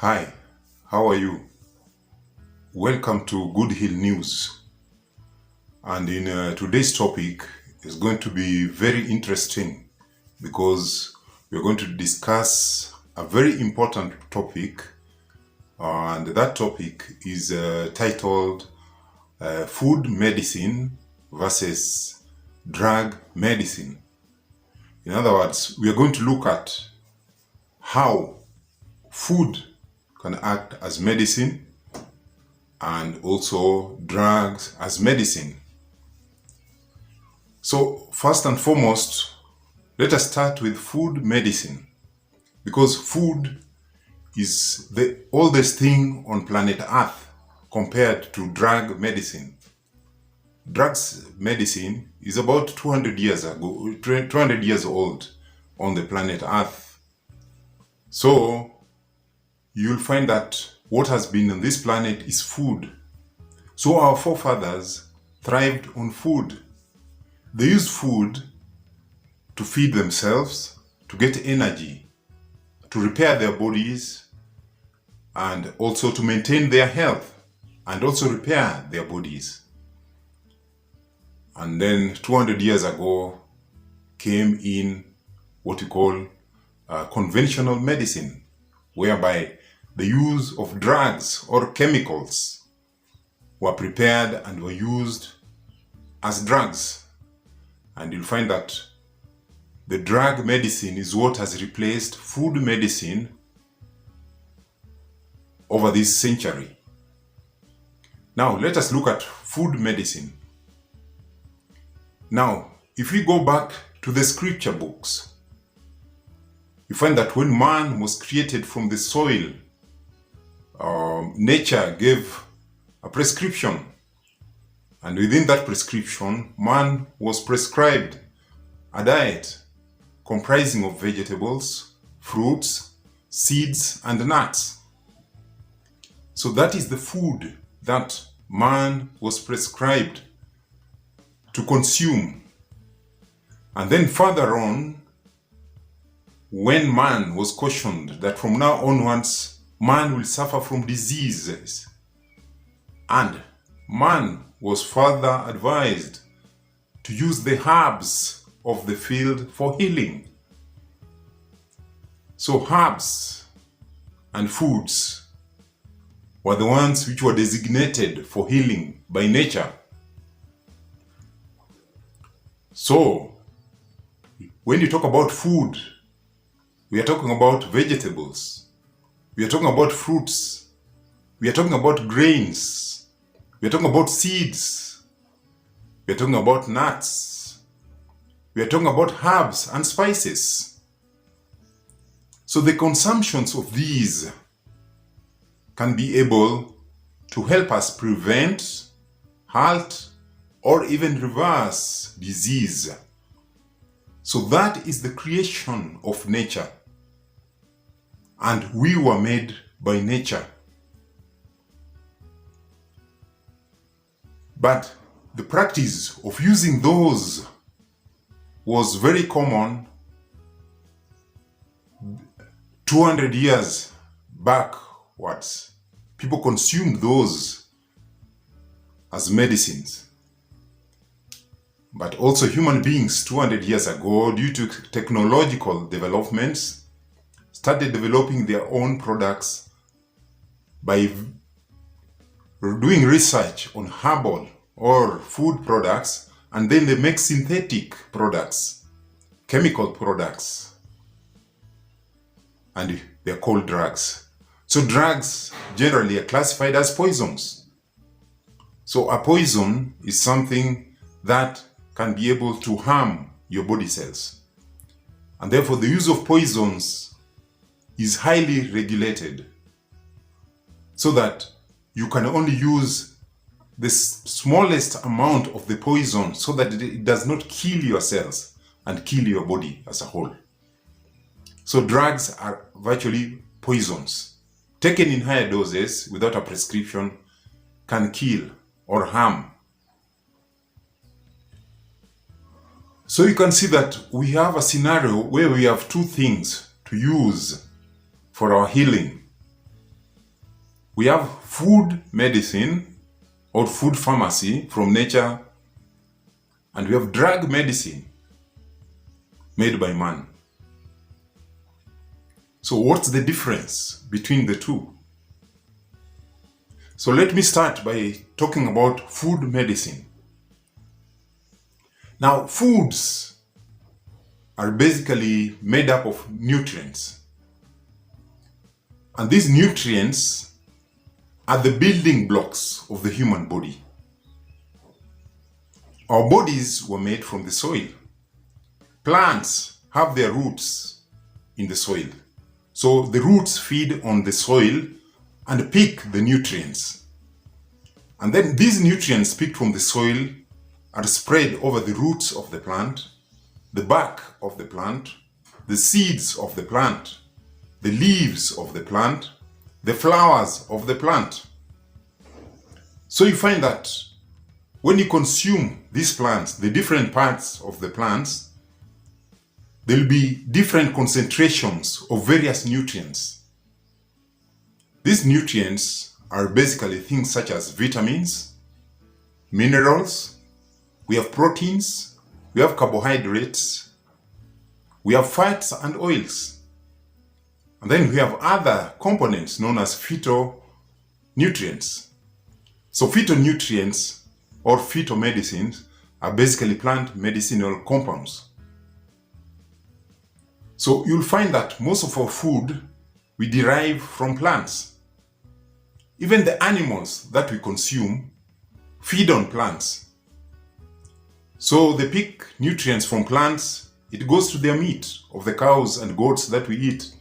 Hi, how are you? Welcome to Good Hill News. And in today's topic is going to be very interesting because we're going to discuss a very important topic, and that topic is titled Food Medicine versus Drug Medicine. In other words, we are going to look at how food can act as medicine and also drugs as medicine. So first and foremost, let us start with food medicine, because food is the oldest thing on planet Earth compared to drug medicine. Drugs medicine is about 200 years ago, 200 years old on the planet Earth. So you'll find that what has been on this planet is food. So our forefathers thrived on food. They used food to feed themselves, to get energy, to repair their bodies, and also to maintain their health, and also repair their bodies. And then 200 years ago came in what we call conventional medicine, whereby the use of drugs or chemicals were prepared and were used as drugs. And you'll find that the drug medicine is what has replaced food medicine over this century. Now, let us look at food medicine. Now, if we go back to the scripture books, you find that when man was created from the soil, nature gave a prescription, and within that prescription, man was prescribed a diet comprising of vegetables, fruits, seeds, and nuts. So that is the food that man was prescribed to consume. And then further on, when man was cautioned that from now onwards, man will suffer from diseases, and man was further advised to use the herbs of the field for healing. So herbs and foods were the ones which were designated for healing by nature. So when you talk about food, we are talking about vegetables, we are talking about fruits, we are talking about grains, we are talking about seeds, we are talking about nuts, we are talking about herbs and spices. So the consumptions of these can be able to help us prevent, halt, or even reverse disease. So that is the creation of nature. And we were made by nature. But the practice of using those was very common 200 years backwards. People consumed those as medicines. But also human beings 200 years ago, due to technological developments, started developing their own products by doing research on herbal or food products, and then they make synthetic products, chemical products, and they're called drugs. So drugs generally are classified as poisons. So a poison is something that can be able to harm your body cells, and therefore the use of poisons is highly regulated, so that you can only use the smallest amount of the poison so that it does not kill your cells and kill your body as a whole. So drugs are virtually poisons. Taken in higher doses without a prescription can kill or harm. So you can see that we have a scenario where we have two things to use for our healing. We have food medicine or food pharmacy from nature, and we have drug medicine made by man. So what's the difference between the two? So let me start by talking about food medicine. Now, foods are basically made up of nutrients. And these nutrients are the building blocks of the human body. Our bodies were made from the soil. Plants have their roots in the soil. So the roots feed on the soil and pick the nutrients. And then these nutrients picked from the soil are spread over the roots of the plant, the bark of the plant, the seeds of the plant, the leaves of the plant, the flowers of the plant. So you find that when you consume these plants, the different parts of the plants, there will be different concentrations of various nutrients. These nutrients are basically things such as vitamins, minerals, we have proteins, we have carbohydrates, we have fats and oils. And then we have other components known as phytonutrients. So phytonutrients or phytomedicines are basically plant medicinal compounds. So you'll find that most of our food we derive from plants. Even the animals that we consume feed on plants. So they pick nutrients from plants, it goes to their meat of the cows and goats that we eat.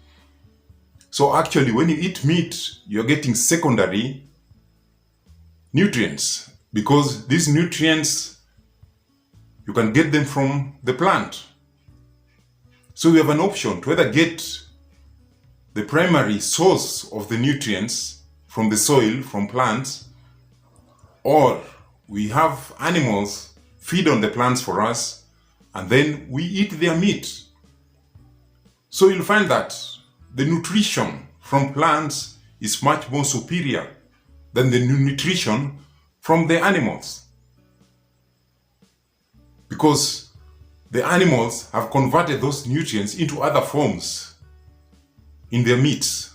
So actually when you eat meat, you're getting secondary nutrients because these nutrients, you can get them from the plant. So we have an option to either get the primary source of the nutrients from the soil, from plants, or we have animals feed on the plants for us, and then we eat their meat. So you'll find that the nutrition from plants is much more superior than the nutrition from the animals. Because the animals have converted those nutrients into other forms in their meats.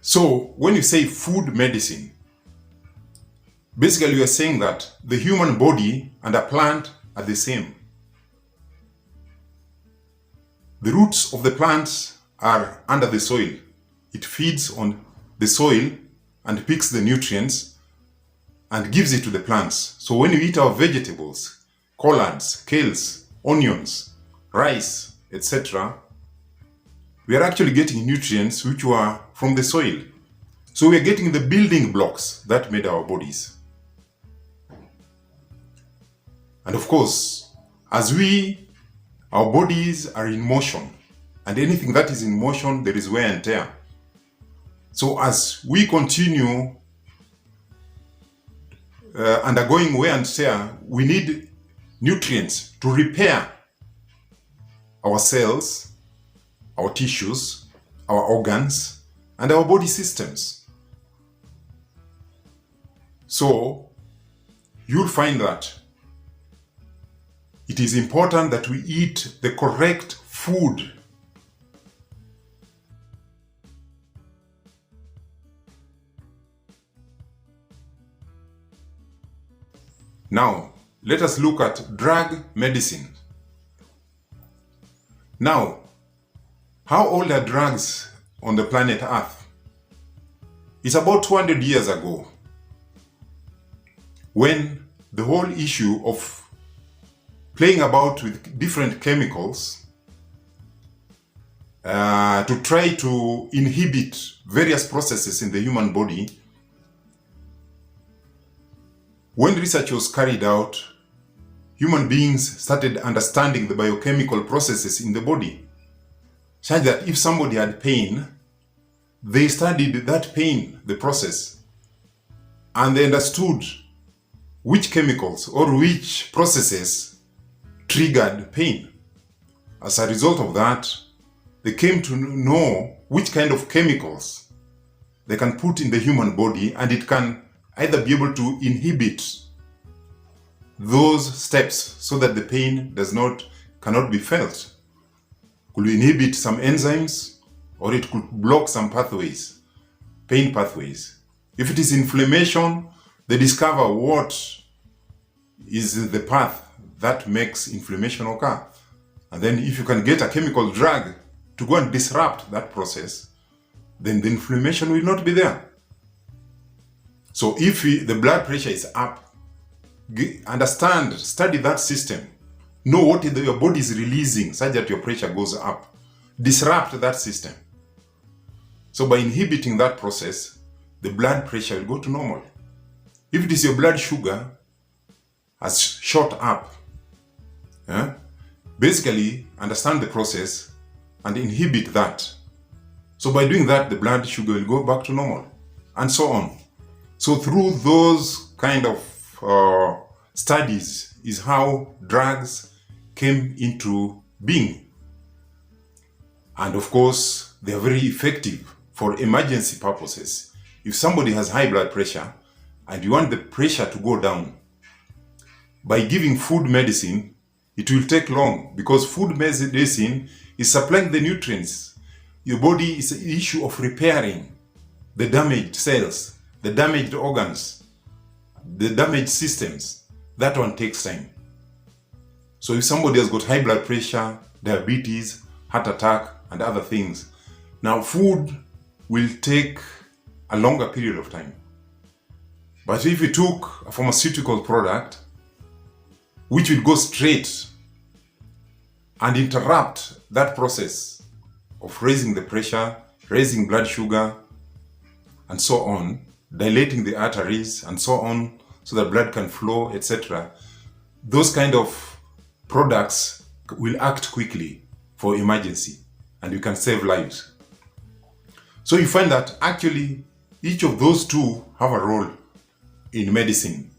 So when you say food medicine, basically you are saying that the human body and a plant are the same. The roots of the plants are under the soil. It feeds on the soil and picks the nutrients and gives it to the plants. So when you eat our vegetables, collards, kales, onions, rice, etc., we are actually getting nutrients which were from the soil. So we are getting the building blocks that made our bodies. And of course, as our bodies are in motion, and anything that is in motion, there is wear and tear. So as we continue undergoing wear and tear, we need nutrients to repair our cells, our tissues, our organs, and our body systems. So you'll find that it is important that we eat the correct food. Now, let us look at drug medicine. Now, how old are drugs on the planet Earth? It's about 200 years ago when the whole issue of playing about with different chemicals to try to inhibit various processes in the human body. When research was carried out, human beings started understanding the biochemical processes in the body, such that if somebody had pain, they studied that pain, the process, and they understood which chemicals or which processes triggered pain. As a result of that, they came to know which kind of chemicals they can put in the human body, and it can either be able to inhibit those steps so that the pain cannot be felt. Could inhibit some enzymes, or it could block some pathways, pain pathways. If it is inflammation, they discover what is the path that makes inflammation occur. And then if you can get a chemical drug to go and disrupt that process, then the inflammation will not be there. So if the blood pressure is up, study that system. Know what your body is releasing such that your pressure goes up. Disrupt that system. So by inhibiting that process, the blood pressure will go to normal. If it is your blood sugar has shot up, basically understand the process and inhibit that. So by doing that, the blood sugar will go back to normal, and so on. So through those kind of studies is how drugs came into being. And of course, they are very effective for emergency purposes. If somebody has high blood pressure and you want the pressure to go down, by giving food medicine, it will take long, because food medicine is supplying the nutrients. Your body is an issue of repairing the damaged cells, the damaged organs, the damaged systems. That one takes time. So if somebody has got high blood pressure, diabetes, heart attack, and other things, now food will take a longer period of time. But if you took a pharmaceutical product, which will go straight and interrupt that process of raising the pressure, raising blood sugar, and so on, dilating the arteries, and so on, so that blood can flow, etc. Those kind of products will act quickly for emergency, and you can save lives. So you find that actually each of those two have a role in medicine.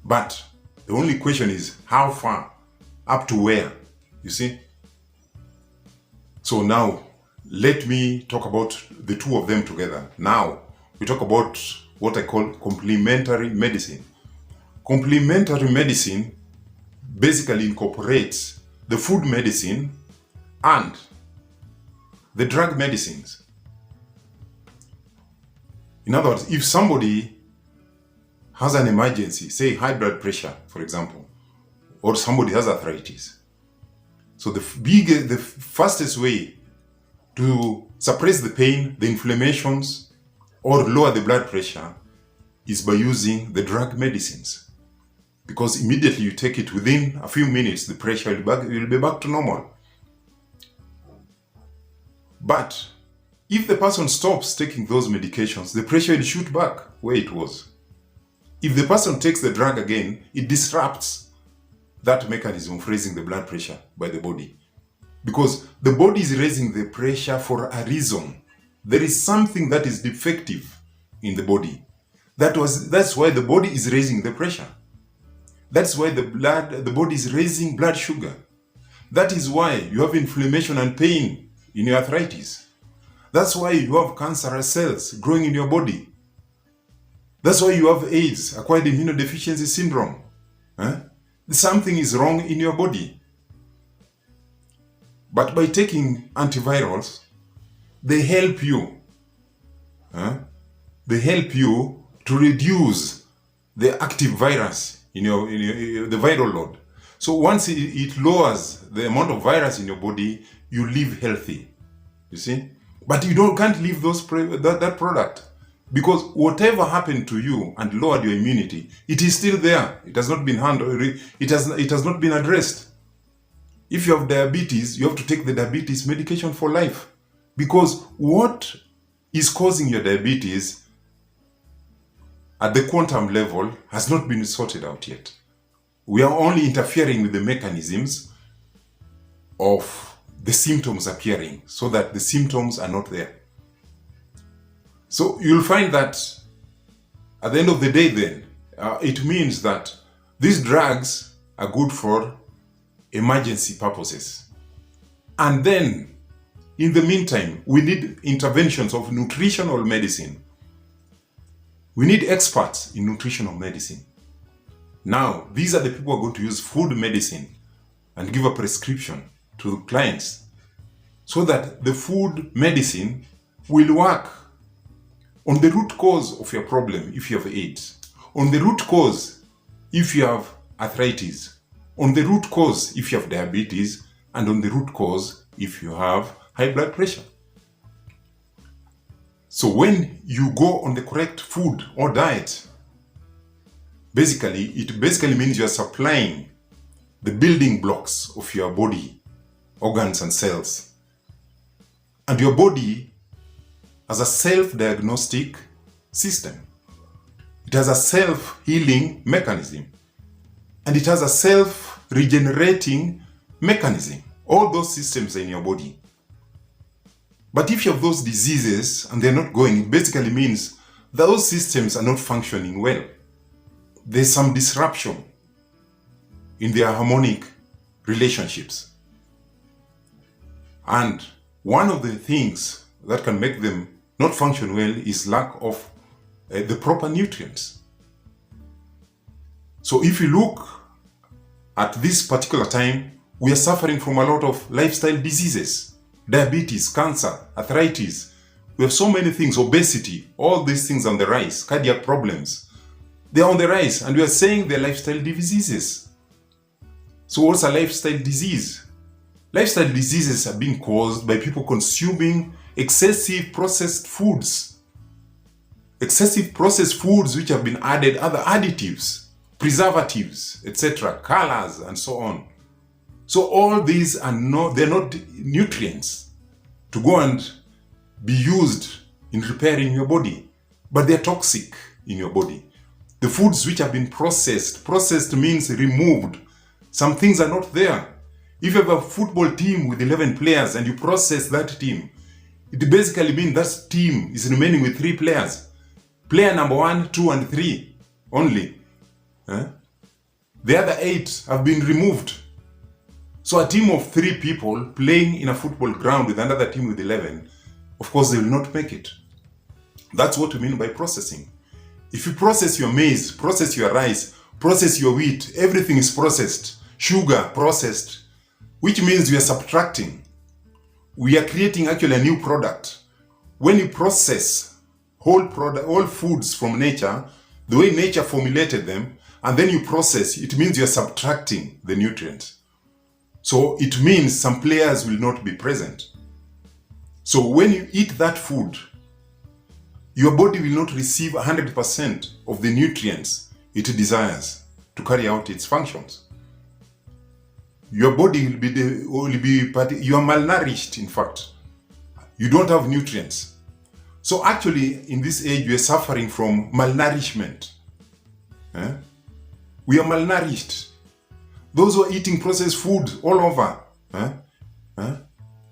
But the only question is how far, up to where, you see? So now let me talk about the two of them together. Now we talk about what I call complementary medicine. Complementary medicine basically incorporates the food medicine and the drug medicines. In other words, if somebody has an emergency, say high blood pressure, for example, or somebody has arthritis, so the fastest way to suppress the pain, the inflammations, or lower the blood pressure is by using the drug medicines. Because immediately you take it, within a few minutes, the pressure will be back to normal. But if the person stops taking those medications, the pressure will shoot back where it was. If the person takes the drug again, it disrupts that mechanism of raising the blood pressure by the body. Because the body is raising the pressure for a reason. There is something that is defective in the body. That's why the body is raising the pressure. That's why the body is raising blood sugar. That is why you have inflammation and pain in your arthritis. That's why you have cancerous cells growing in your body. That's why you have AIDS, acquired immunodeficiency syndrome. Something is wrong in your body. But by taking antivirals, they help you. They help you to reduce the active virus in the viral load. So once it lowers the amount of virus in your body, you live healthy. You see? But you can't leave that product, because whatever happened to you and lowered your immunity, it is still there. It has not been handled. It has not been addressed. If you have diabetes, you have to take the diabetes medication for life, because what is causing your diabetes at the quantum level has not been sorted out yet. We are only interfering with the mechanisms of the symptoms appearing, so that the symptoms are not there. So you'll find that at the end of the day then, it means that these drugs are good for emergency purposes. And then in the meantime, we need interventions of nutritional medicine. We need experts in nutritional medicine. Now, these are the people who are going to use food medicine and give a prescription to clients so that the food medicine will work on the root cause of your problem if you have AIDS, on the root cause if you have arthritis, on the root cause if you have diabetes, and on the root cause if you have high blood pressure. So when you go on the correct food or diet, it basically means you are supplying the building blocks of your body, organs and cells. And your body has a self-diagnostic system. It has a self-healing mechanism. And it has a self-regenerating mechanism. All those systems are in your body. But if you have those diseases and they're not going, it basically means those systems are not functioning well. There's some disruption in their harmonic relationships. And one of the things that can make them not function well is lack of the proper nutrients. So if you look at this particular time, we are suffering from a lot of lifestyle diseases, diabetes, cancer, arthritis. We have so many things, obesity, all these things on the rise, cardiac problems. They are on the rise, and we are saying they're lifestyle diseases. So what's a lifestyle disease? Lifestyle diseases are being caused by people consuming excessive processed foods. Excessive processed foods which have been added other additives, preservatives, etc., colors, and so on. So all these they're not nutrients to go and be used in repairing your body, but they're toxic in your body. The foods which have been processed means removed. Some things are not there. If you have a football team with 11 players and you process that team, it basically means that team is remaining with 3 players. Player number 1, 2, and 3 only. The other 8 have been removed. So a team of 3 people playing in a football ground with another team with 11, of course they will not make it. That's what we mean by processing. If you process your maize, process your rice, process your wheat, everything is processed. Sugar, processed, which means we are subtracting. We are creating actually a new product. When you process whole foods from nature, the way nature formulated them, and then you process, it means you are subtracting the nutrients. So it means some players will not be present. So when you eat that food, your body will not receive 100% of the nutrients it desires to carry out its functions. Your body you are malnourished, in fact. You don't have nutrients. So actually, in this age, we are suffering from malnourishment. We are malnourished. Those who are eating processed food all over,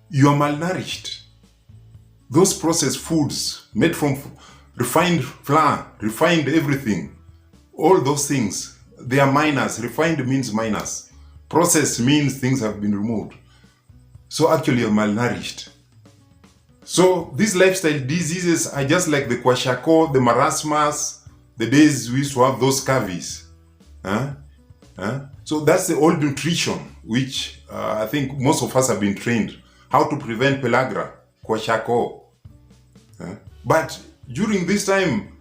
you are malnourished. Those processed foods made from refined flour, refined everything, all those things, they are minus. Refined means minus. Processed means things have been removed. So actually you're malnourished. So these lifestyle diseases are just like the kwashiorkor, the marasmus, the days we used to have those cavies. So that's the old nutrition, which I think most of us have been trained. How to prevent pellagra, kwashiorkor. But during this time,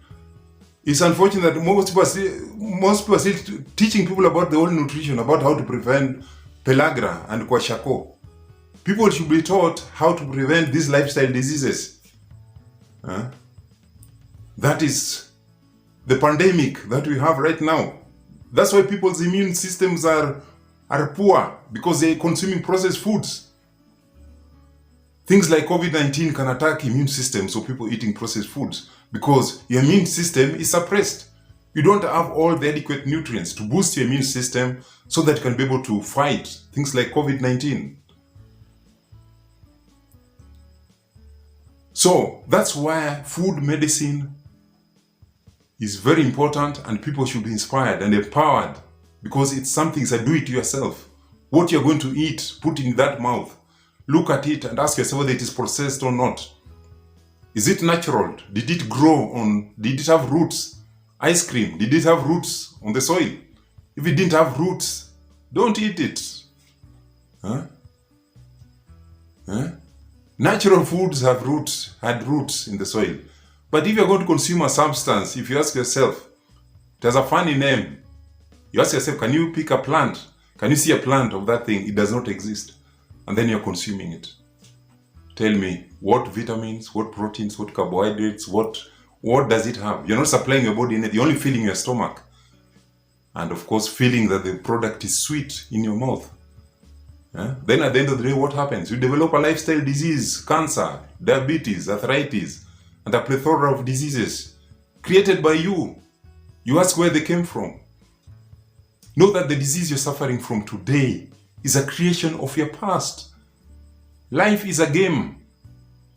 it's unfortunate that most people are still teaching people about the old nutrition, about how to prevent pellagra and kwashiorkor. People should be taught how to prevent these lifestyle diseases. That is the pandemic that we have right now. That's why people's immune systems are poor, because they're consuming processed foods. Things like COVID-19 can attack immune systems of people eating processed foods because your immune system is suppressed. You don't have all the adequate nutrients to boost your immune system so that you can be able to fight things like COVID-19. So that's why food medicine is very important, and people should be inspired and empowered, because it's something that do it yourself. What you're going to eat, put in that mouth. look at it and ask yourself whether it is processed or not. Is it natural? Did it grow on, did it have roots? Ice cream, did it have roots on the soil? If it didn't have roots, don't eat it. Huh? Natural foods had roots in the soil. But if you're going to consume a substance, if you ask yourself, it has a funny name. You ask yourself, can you pick a plant? Can you see a plant of that thing? It does not exist. And then you're consuming it. Tell me, what vitamins, what proteins, what carbohydrates, what does it have? You're not supplying your body anything. You're only filling your stomach. And of course, feeling that the product is sweet in your mouth. Then at the end of the day, what happens? You develop a lifestyle disease, cancer, diabetes, arthritis, and a plethora of diseases created by you. You ask where they came from. Know that the disease you're suffering from today is a creation of your past. Life is a game.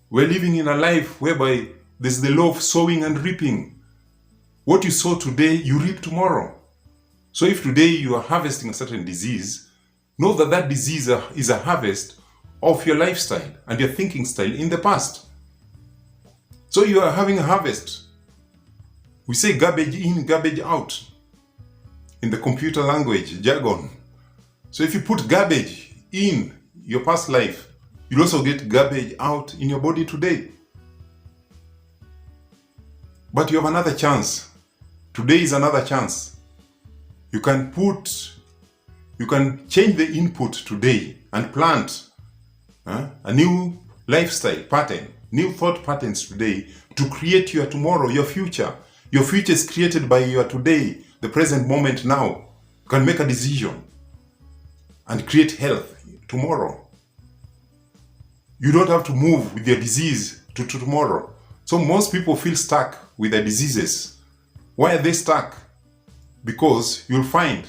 We're living in a life whereby there's the law of sowing and reaping. What you sow today, you reap tomorrow. So if today you are harvesting a certain disease, know that that disease is a harvest of your lifestyle and your thinking style in the past. So you are having a harvest. We say garbage in, garbage out in the computer language, jargon. So if you put garbage in your past life, you'll also get garbage out in your body today. But you have another chance. Today is another chance. You can change the input today and plant a new lifestyle pattern, new thought patterns today to create your tomorrow, your future. Your future is created by your today, the present moment now. You can make a decision and create health tomorrow. You don't have to move with your disease to tomorrow. So most people feel stuck with their diseases. Why are they stuck? Because you'll find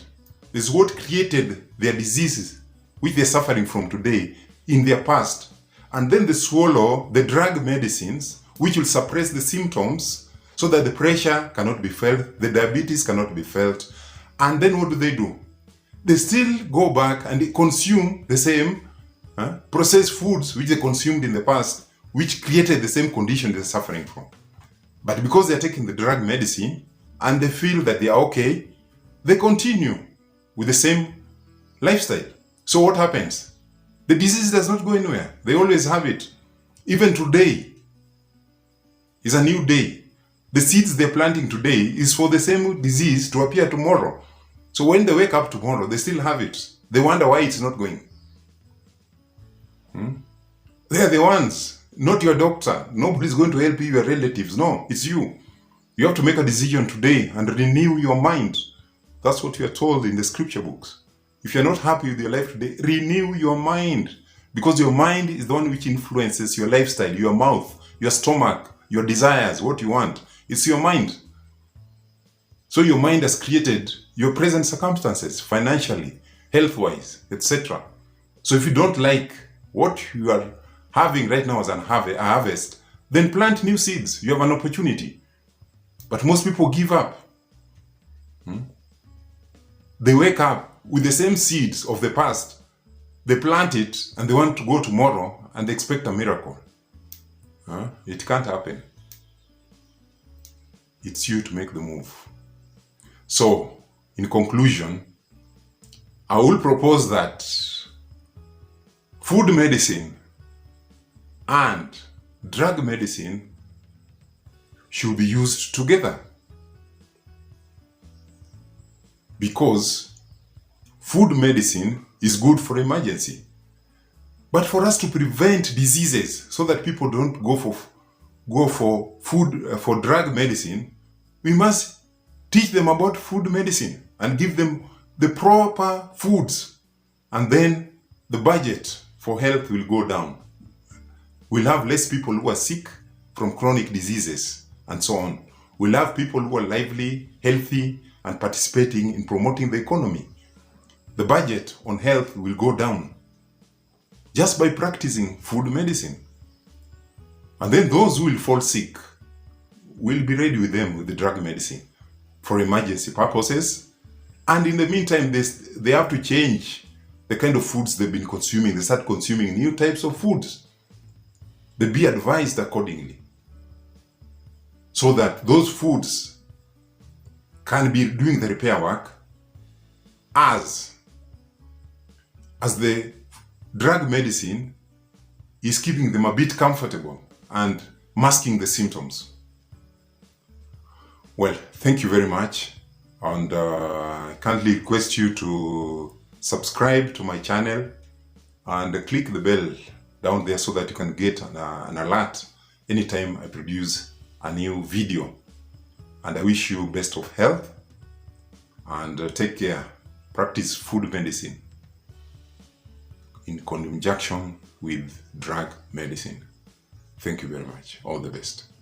is what created their diseases, which they're suffering from today, in their past. And then they swallow the drug medicines, which will suppress the symptoms so that the pressure cannot be felt, the diabetes cannot be felt. And then what do? They still go back and consume the same processed foods which they consumed in the past, which created the same condition they're suffering from. But because they're taking the drug medicine and they feel that they are okay, they continue with the same lifestyle. So what happens? The disease does not go anywhere. They always have it. Even today is a new day. The seeds they're planting today is for the same disease to appear tomorrow. So when they wake up tomorrow, they still have it. They wonder why it's not going. They are the ones, not your doctor. Nobody's going to help you, your relatives. No, it's you. You have to make a decision today and renew your mind. That's what you are told in the scripture books. If you're not happy with your life today, renew your mind. Because your mind is the one which influences your lifestyle, your mouth, your stomach, your desires, what you want. It's your mind. So your mind has created your present circumstances, financially, health-wise, etc. So if you don't like what you are having right now as a harvest, then plant new seeds. You have an opportunity. But most people give up. They wake up with the same seeds of the past. They plant it and they want to go tomorrow and they expect a miracle. It can't happen. It's you to make the move. So, in conclusion, I will propose that food medicine and drug medicine should be used together. Because food medicine is good for emergency. But for us to prevent diseases so that people don't go for drug medicine, we must teach them about food medicine and give them the proper foods. And then the budget for health will go down. We'll have less people who are sick from chronic diseases and so on. We'll have people who are lively, healthy, and participating in promoting the economy. The budget on health will go down just by practicing food medicine. And then those who will fall sick, we'll be ready with them with the drug medicine for emergency purposes. And in the meantime, they have to change the kind of foods they've been consuming. They start consuming new types of foods. They be advised accordingly, so that those foods can be doing the repair work as the drug medicine is keeping them a bit comfortable and masking the symptoms. Well, thank you very much, and I kindly request you to subscribe to my channel and click the bell down there so that you can get an alert anytime I produce a new video. And I wish you best of health, and take care. Practice food medicine in conjunction with drug medicine. Thank you very much. All the best.